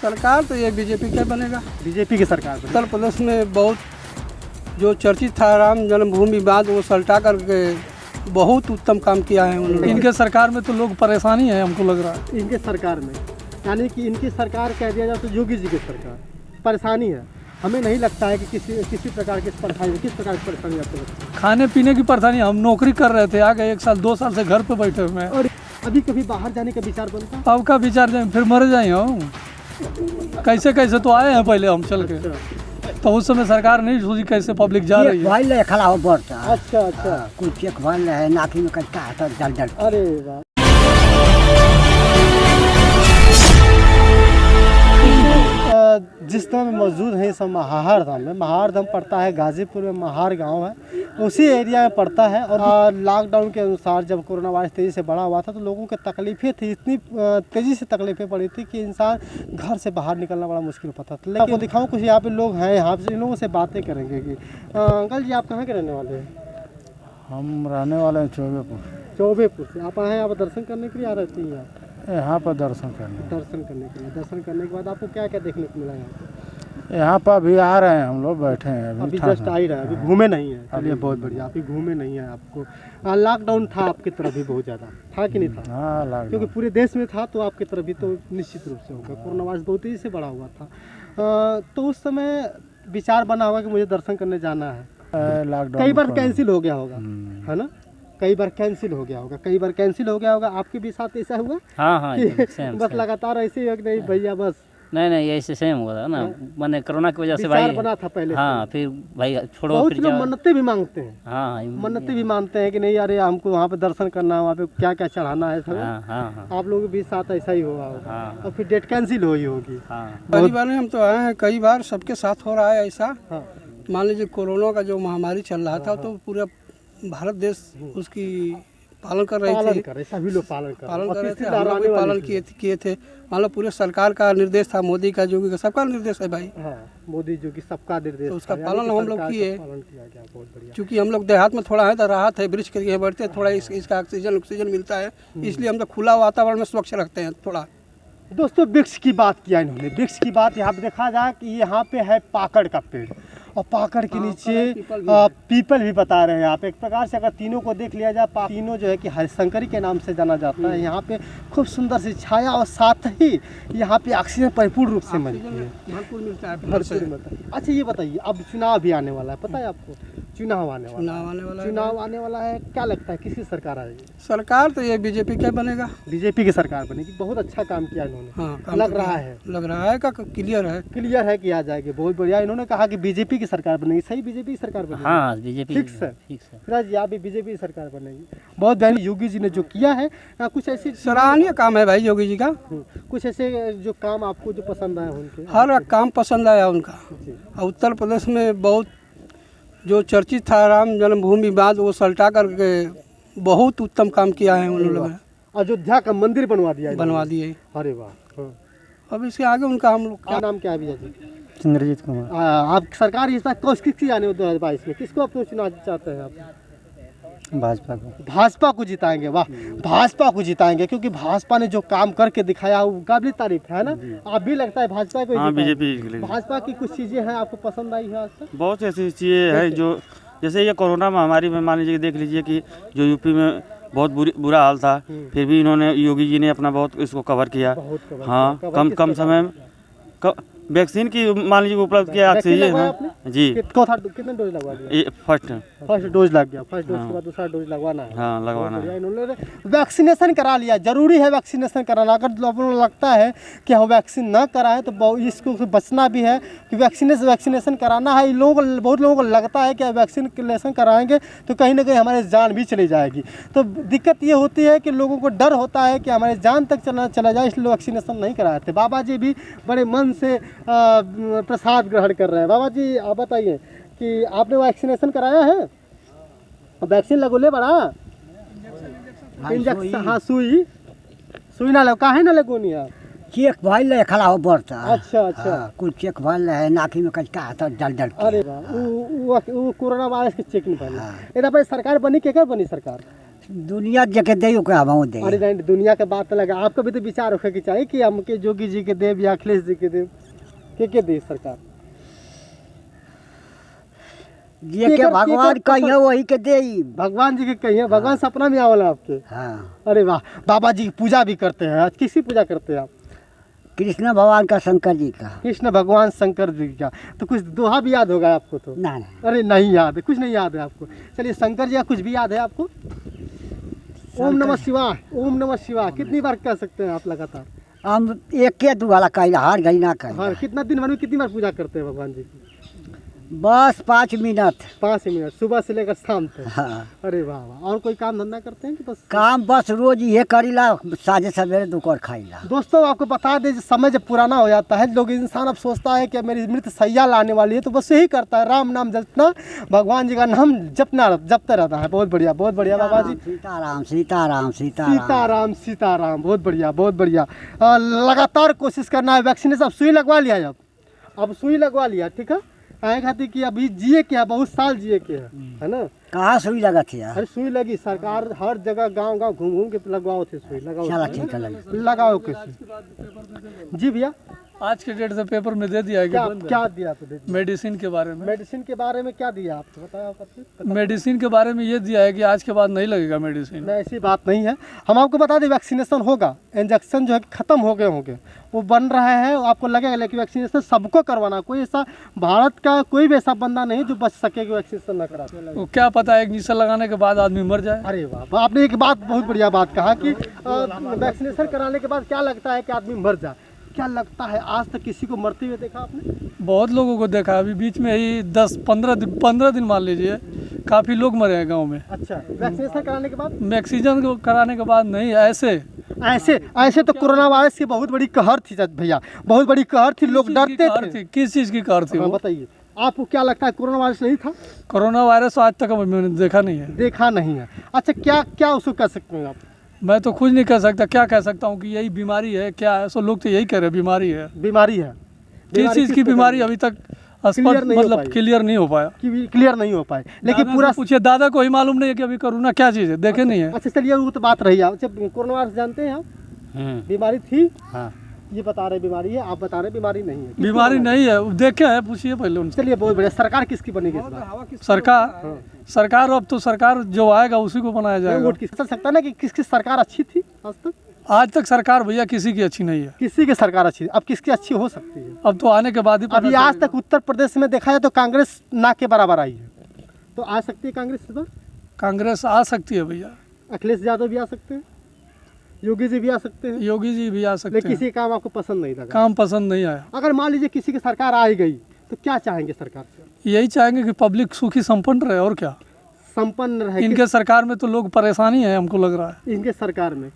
सरकार तो ये बीजेपी का बनेगा। बीजेपी की सरकार बनेगी। उत्तर प्रदेश में बहुत जो चर्चित था राम जन्मभूमि विवाद, वो सल्टा करके बहुत उत्तम काम किया है उन्होंने। इनके सरकार में तो लोग परेशानी है, हमको लग रहा है। इनके सरकार में यानी कि इनकी सरकार कह दिया जाए तो योगी जी की सरकार परेशानी है। हमें नहीं लगता है कि किसी प्रकार की परेशानी, किस प्रकार की परेशानी आपको लगती है? खाने पीने की परेशानी, हम नौकरी कर रहे थे, आ गए 1 साल 2 साल से घर पे बैठे हुए हैं। और अभी कभी बाहर जाने का विचार बनता है? अब का विचार जाए, फिर मर जाए हम। कैसे कैसे तो आए हैं पहले हम चल के, तो उस समय सरकार नहीं सोची कैसे पब्लिक जा रही है। खड़ा हो बढ़ता। अच्छा अच्छा, कुछ चेक भर है, नाकी में कटका है जल जल। अरे वाह। जिस तरह में मौजूद है इस महार धाम में, महार धाम पड़ता है गाजीपुर में, महार गांव है उसी एरिया में पड़ता है। और लॉकडाउन के अनुसार जब कोरोना वायरस तेज़ी से बढ़ा हुआ था तो लोगों की तकलीफ़ें थी, इतनी तेज़ी से तकलीफ़ें पड़ी थी कि इंसान घर से बाहर निकलना बड़ा मुश्किल होता था। लेकिन आपको दिखाऊँ कुछ यहाँ पे लोग हैं, यहाँ से इन लोगों से बातें करेंगे कि अंकल जी आप कहाँ के रहने वाले हैं? हम रहने वाले हैं चौबेपुर। चौबेपुर से आप आए हैं, आप दर्शन करने के लिए आ रहती हैं यहाँ? यहाँ पर दर्शन करने दर्शन करने के बाद आपको क्या क्या देखने को मिला यहाँ पर अभी आ रहे हैं, हम लोग बैठे हैं अभी जस्ट आ ही रहे हैं, अभी घूमे नहीं है। चलिए बहुत बढ़िया, अभी घूमे नहीं है। आपको लॉकडाउन था आपकी तरफ भी बहुत ज़्यादा था कि नहीं था? हाँ, क्योंकि पूरे देश में था तो आपकी तरफ भी तो निश्चित रूप से होगा। कोरोना वायरस बहुत तेज़ी से बढ़ा हुआ था तो उस समय विचार बना होगा कि मुझे दर्शन करने जाना है। लॉकडाउन कई बार कैंसिल हो गया होगा, है ना? कई बार कैंसिल हो गया होगा। आपके भी साथ ऐसा हुआ? हाँ बस लगातार ऐसे ही नहीं भैया बस नहीं ऐसे सेम हुआ था ना। मैंने कोरोना की वजह से भाई बना था पहले। हाँ, फिर भाई छोड़ो, बहुत फिर लोग मन्नतें भी मांगते हैं। हाँ, मन्नतें भी मानते हैं कि नहीं यार हमको वहाँ पे दर्शन करना है, वहाँ पे क्या क्या चढ़ाना है सब। हाँ। आप लोगों के भी साथ ऐसा ही हुआ होगा। हाँ। और फिर डेट कैंसिल हुई होगी। पहली बार नहीं, हम तो आए हैं कई बार, सबके साथ हो रहा है ऐसा। हाँ। मान लीजिए कोरोना का जो महामारी चल रहा था तो पूरा भारत देश उसकी पालन कर रहे थे, सभी लोग पालन कर रहे थे, हम लोग भी पालन किए थे। मान लो पूरे सरकार का निर्देश था, मोदी का, योगी का, सबका निर्देश है भाई। हाँ, मोदी योगी सबका निर्देश, तो उसका पालन हम लोग किए। बहुत बढ़िया। क्योंकि हम लोग देहात में थोड़ा है तो राहत है, वृक्ष के बढ़ते थोड़ा इसका ऑक्सीजन मिलता है, इसलिए हम लोग खुला वातावरण में स्वच्छ रखते हैं थोड़ा। दोस्तों वृक्ष की बात किया इन्होंने, वृक्ष की बात यहाँ पे देखा जाए कि यहाँ पे है पाकड़ का पेड़ और पाकड़ के नीचे पीपल भी बता रहे हैं यहाँ पे। एक प्रकार से अगर तीनों को देख लिया जाए, तीनों जो है कि हरिशंकरी के नाम से जाना जाता है। यहाँ पे खूब सुंदर सी छाया और साथ ही यहाँ पे ऑक्सीजन परिपूर्ण रूप से मिलती है, भरपूर मिलता है। अच्छा ये बताइए, अब चुनाव भी आने वाला है, पता है आपको? चुनाव आने वाला है, क्या लगता है किसकी सरकार आएगी? सरकार तो ये बीजेपी का बनेगा। बीजेपी की सरकार बनेगी। बहुत अच्छा काम किया इन्होंने। हाँ, लग रहा है का क्लियर है कि आ जाएगी। बहुत बढ़िया। इन्होंने कहा कि बीजेपी की सरकार बनेगी। सही, बीजेपी की सरकार बनेगी? हाँ, बीजेपी फिक्स है। फिर जी आप भी बीजेपी की सरकार बनेगी। बहुत बढ़िया। योगी जी ने जो किया है कुछ ऐसी सराहनीय काम है भाई योगी जी का। कुछ ऐसे जो काम आपको जो पसंद आया उनके? हर काम पसंद आया उनका। उत्तर प्रदेश में बहुत जो चर्चित था राम जन्मभूमि विवाद, वो सल्टा करके बहुत उत्तम काम किया है उन्होंने। अयोध्या का मंदिर बनवा दिए। अरे वाह। अब इसके आगे उनका हम लोग क्या नाम क्या है भैया जी? चंद्रजीत कुमार। आप सरकार इस बार किसकी आने 2022 में किसको अपने चुनाव चाहते हैं आप? भाजपा को जिताएंगे। वाह, भाजपा को जिताएंगे क्योंकि भाजपा ने जो काम करके दिखाया वो काबिल तारीफ है ना। आप भी लगता है भाजपा को? हाँ, बीजेपी। भाजपा की कुछ चीजें हैं आपको पसंद आई है आज तक? बहुत ऐसी चीज़ें हैं जो, जैसे ये कोरोना महामारी में मान लीजिए, देख लीजिए कि जो यूपी में बहुत बुरा हाल था, फिर भी इन्होंने, योगी जी ने अपना बहुत इसको कवर किया। हाँ, कम समय में वैक्सीन की मान लीजिए उपलब्ध किया जी। कितने डोज लगवा दिया? फर्स्ट डोज लग गया। फर्स्ट डोज के बाद दूसरा डोज लगवाना है। हाँ, लगवाना है। इन्होंने वैक्सीनेशन करा लिया। जरूरी है वैक्सीनेशन कराना। अगर लोगों को लगता है कि हम वैक्सीन ना कराएं तो इसको बचना भी है कि वैक्सीनेशन कराना है। बहुत लोगों को लगता है कि वैक्सीनेशन कराएंगे तो कहीं ना कहीं हमारी जान भी चली जाएगी। तो दिक्कत ये होती है कि लोगों को डर होता है कि हमारी जान तक चला जाए, इसलिए वैक्सीनेशन नहीं कराते। बाबा जी भी बड़े मन से प्रसाद ग्रहण कर रहे हैं। बाबा जी आप बताइए कि आपने वैक्सीनेशन कराया है? वैक्सीन लगोले बड़ा इंजेक्शन? हाँ, सुई ना लगा है ना लगोनी है? चेक भइल है, खड़ा हो बढ़ता। अच्छा। कुछ चेक भइल है, नाकी में कटका है जल। अरे वाह, वो कोरोना वायरस के चेक नहीं भइल। एदा पर सरकार बनी, केकर बनी सरकार? दुनिया जके दे ओकरा हमहूँ दे। अरे नहीं, दुनिया के बात अलग है, आपका भी तो विचार रखे के चाहिए कि हमके जोगी जी के देव या अखिलेश जी के देव के दे सरकार। जे के भगवान कहिए वही के दे। भगवान जी के कहिए, भगवान सपना में आवला आपके। हाँ, अरे वाह, बाबा जी की पूजा भी करते हैं। आज किसी पूजा करते हैं आप? कृष्ण भगवान का, शंकर जी का। कृष्ण भगवान शंकर जी का। तो कुछ दोहा भी याद होगा आपको तो? ना अरे नहीं याद है, कुछ नहीं याद है आपको। चलिए, शंकर जी का कुछ भी याद है आपको? ओम नमः शिवाय, ओम नमः शिवाय कितनी बार कह सकते हैं आप लगातार? हम एक के दू वाला कहिला, हर घड़ी ना कहिला। हाँ, कितना दिन भर में कितनी बार पूजा करते हैं भगवान जी की? बस 5 मिनट। 5 मिनट, सुबह से लेकर शाम तक। हाँ, अरे वाह वाह। और कोई काम धंधा करते हैं कि बस काम बस रोज ये करीला, साझे सवेरे दोपहर खाईला। दोस्तों, आपको बता दें, समय जब पुराना हो जाता है, लोग इंसान अब सोचता है कि मेरी मृत सैया लाने वाली है, तो बस यही करता है, राम नाम जपना, भगवान जी का नाम जपता रहता है। बहुत बढ़िया, बहुत बढ़िया बाबा जी। सीताराम सीताराम सीताराम। सीताराम सीताराम, बहुत बढ़िया, बहुत बढ़िया। लगातार कोशिश करना है। वैक्सीनेशन अब सुई लगवा लिया, अब सुई लगवा लिया, ठीक है? आए खातिर कि अभी जिए के है, बहुत साल जिए के है ना? कहाँ सुई लगा थी यार? अरे सुई लगी, सरकार हर जगह गांव गांव घूम घूम के लगवाओ थे सुई, लगाओ। चला ठीक है, लगी। लगाओ के सुई। जी भैया, आज के डेट से पेपर में दे दिया है कि क्या बंद है। क्या दिया तो दे? मेडिसिन के बारे में, मेडिसिन के बारे में क्या दिया आपको, बताया आपको? मेडिसिन के बारे में ये दिया है कि आज के बाद नहीं लगेगा मेडिसिन। नहीं, ऐसी बात नहीं है। हम आपको बता दें, वैक्सीनेशन होगा, इंजेक्शन जो है खत्म हो गए होंगे, वो बन रहा है, आपको लगेगा। लेकिन वैक्सीनेशन सबको करवाना, कोई ऐसा भारत का कोई भी ऐसा बंदा नहीं जो बच सके कि वैक्सीनेशन ना करा। वो क्या पता है इंजेक्शन लगाने के बाद आदमी मर जाए। अरे वाह, आपने एक बात, बहुत बढ़िया बात कहा कि वैक्सीनेशन कराने के बाद क्या लगता है कि आदमी मर जाए। क्या लगता है, आज तक किसी को मरते हुए देखा आपने? बहुत लोगों को देखा, अभी बीच में ही 10-15 दिन मान लीजिए, काफ़ी लोग मरे हैं गांव में। अच्छा, वैक्सीनेशन कराने के बाद? वैक्सीजन को कराने के बाद नहीं, ऐसे तो कोरोना वायरस की बहुत बड़ी कहर थी भैया, बहुत बड़ी कहर थी, लोग डरते थे। किस चीज़ की कहर थी हाँ, वो? बताइए, आपको क्या लगता है कोरोना वायरस नहीं था? कोरोना वायरस आज तक मैंने देखा नहीं है। देखा नहीं है। अच्छा, क्या क्या उसको कह सकते हैं आप? मैं तो कुछ नहीं कह सकता, क्या कह सकता हूँ कि यही बीमारी है क्या है, सो लोग तो यही कह रहे हैं बीमारी है। बीमारी है। किस चीज़ की बीमारी अभी तक स्पष्ट मतलब क्लियर नहीं हो पाया, क्लियर नहीं हो पाए। लेकिन पूरा पूछे, दादा को ही मालूम नहीं है कि अभी कोरोना क्या चीज़ है, देखे नहीं है। अच्छा, चलिए, वो तो बात रही है। अच्छा, कोरोना वायरस जानते हैं आप? बीमारी थी। हाँ, ये बता रहे बीमारी है, आप बता रहे बीमारी नहीं है। बीमारी नहीं है, देखे है, पूछिए पहले उनसे। चलिए, बहुत बढ़िया। सरकार किसकी बनेगी इस बार? सरकार अब तो सरकार जो आएगा उसी को बनाया जाएगा। वोट किस चल सकता है ना कि किसकी सरकार अच्छी थी आज तक? आज तक सरकार भैया किसी की अच्छी नहीं है। किसी की सरकार अच्छी, अब किसकी अच्छी हो सकती है? अब तो आने के बाद ही पता अभी आज तक उत्तर प्रदेश में देखा जाए तो कांग्रेस ना के बराबर आई है, तो आ सकती है कांग्रेस इस बार? कांग्रेस आ सकती है भैया, अखिलेश यादव भी आ सकते हैं, योगी जी भी आ सकते हैं, योगी जी भी आ सकते लेकिन हैं। किसी काम आपको पसंद नहीं लगा? काम पसंद नहीं आया। अगर मान लीजिए किसी की सरकार आ गई तो क्या चाहेंगे सरकार से? यही चाहेंगे कि पब्लिक सुखी संपन्न रहे, और क्या। संपन्न रहे। इनके सरकार में तो लोग परेशानी है, हमको लग रहा है। इनके सरकार में,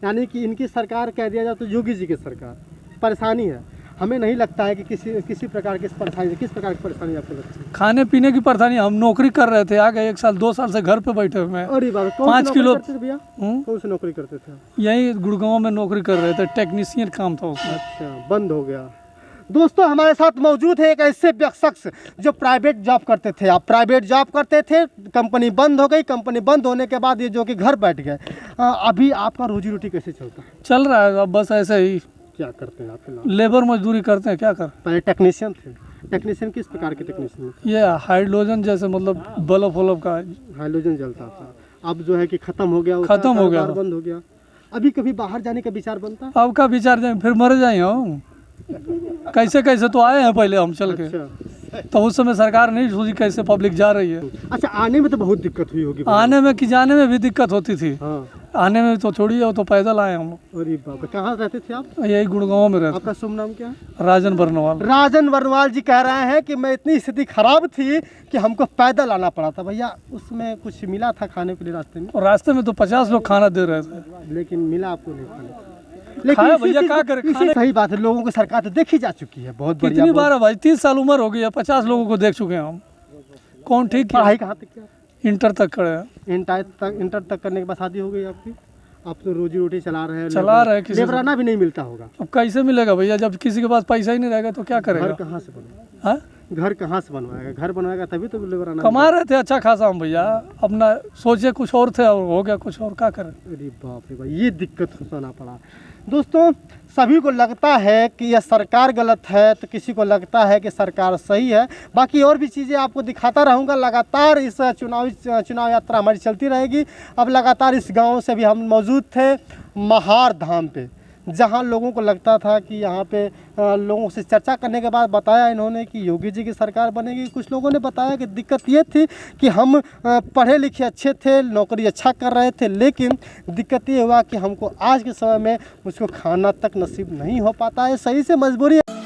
यानी कि इनकी सरकार कह दिया जाए तो योगी जी की सरकार परेशानी है। हमें नहीं लगता है कि किसी प्रकार की परेशानी, किस प्रकार की परेशानी आपको लगती है? खाने पीने की परेशानी। हम नौकरी कर रहे थे, आ गए 1 साल 2 साल से घर पे बैठे हुए हैं। अरे बाबा, 5 किलो भैया, कौन सी नौकरी करते थे? यही गुड़गांव में नौकरी कर रहे थे, टेक्नीशियन काम था उसमें। अच्छा, बंद हो गया। दोस्तों, हमारे साथ मौजूद है एक ऐसे शख्स जो प्राइवेट जॉब करते थे। आप प्राइवेट जॉब करते थे, कंपनी बंद हो गई, कंपनी बंद होने के बाद ये जो कि घर बैठ गए। अभी आपका रोजी रोटी कैसे चलता है? चल रहा है अब बस ऐसे ही। क्या करते हैं आपके नाम? लेबर मजदूरी करते हैं, क्या कर। पहले टेक्नीशियन थे। टेक्नीशियन किस प्रकार के टेक्नीशियन? ये हाइड्रोजन जैसे मतलब बल्ब वल्ब का। हाइड्रोजन जलता था, अब जो है कि खत्म हो गया, खत्म हो गया, बंद हो गया। अभी कभी बाहर जाने का विचार बनता? अब का विचार जाए, फिर मर जाए हम। कैसे कैसे तो आए हैं पहले हम चल के। अच्छा, तो उस समय सरकार नहीं सोची कैसे पब्लिक जा रही है। अच्छा, आने में तो बहुत दिक्कत हुई होगी। आने में कि जाने में भी दिक्कत होती थी। हाँ, आने में तो छोड़िए, वो तो पैदल आए हम लोग। अरे बाबा, कहाँ रहते थे आप? यही गुड़गांव में रहते। आपका शुभ नाम क्या है? राजन बरनवाल। राजन बरनवाल जी कह रहे हैं कि मैं इतनी स्थिति खराब थी कि हमको पैदल आना पड़ा था। भैया, उसमें कुछ मिला था खाने के लिए रास्ते में? और रास्ते में तो 50 लोग खाना दे रहे थे, लेकिन मिला आपको नहीं खाने? खाया भैया, क्या करे, खाने। सही बात है, लोगों की सरकार तो देखी जा चुकी है। बहुत बढ़िया। कितनी बार है भाई, 30 साल उम्र हो गई है, 50 लोगों को देख चुके हैं हम। कौन ठीक किया? पढ़ाई कहाँ तक किया? इंटर तक करे हैं। इंटर तक करने के बाद शादी हो गई आपकी? आप तो रोजी रोटी चला रहे हैं। किसी से। लेबराना भी नहीं मिलता होगा। अब कैसे मिलेगा भैया, जब किसी के पास पैसा ही नहीं रहेगा तो क्या करेगा? घर कहाँ से बना? हाँ? घर कहाँ से बनवाएगा? घर बनवाएगा तभी तो लेबर आना। कमा रहे थे अच्छा खासा हम भैया, अपना सोचे कुछ और थे और हो गया कुछ और, क्या करें। अरे बाप रे बाप, ये दिक्कत सुना पड़ा। दोस्तों, सभी को लगता है कि यह सरकार गलत है तो किसी को लगता है कि सरकार सही है। बाकी और भी चीज़ें आपको दिखाता रहूँगा। लगातार इस चुनाव यात्रा हमारी चलती रहेगी। अब लगातार इस गांव से भी हम मौजूद थे महार धाम पे, जहां लोगों को लगता था कि यहाँ पे लोगों से चर्चा करने के बाद बताया इन्होंने कि योगी जी की सरकार बनेगी। कुछ लोगों ने बताया कि दिक्कत ये थी कि हम पढ़े लिखे अच्छे थे, नौकरी अच्छा कर रहे थे, लेकिन दिक्कत ये हुआ कि हमको आज के समय में उसको खाना तक नसीब नहीं हो पाता है। सही से मजबूरी है।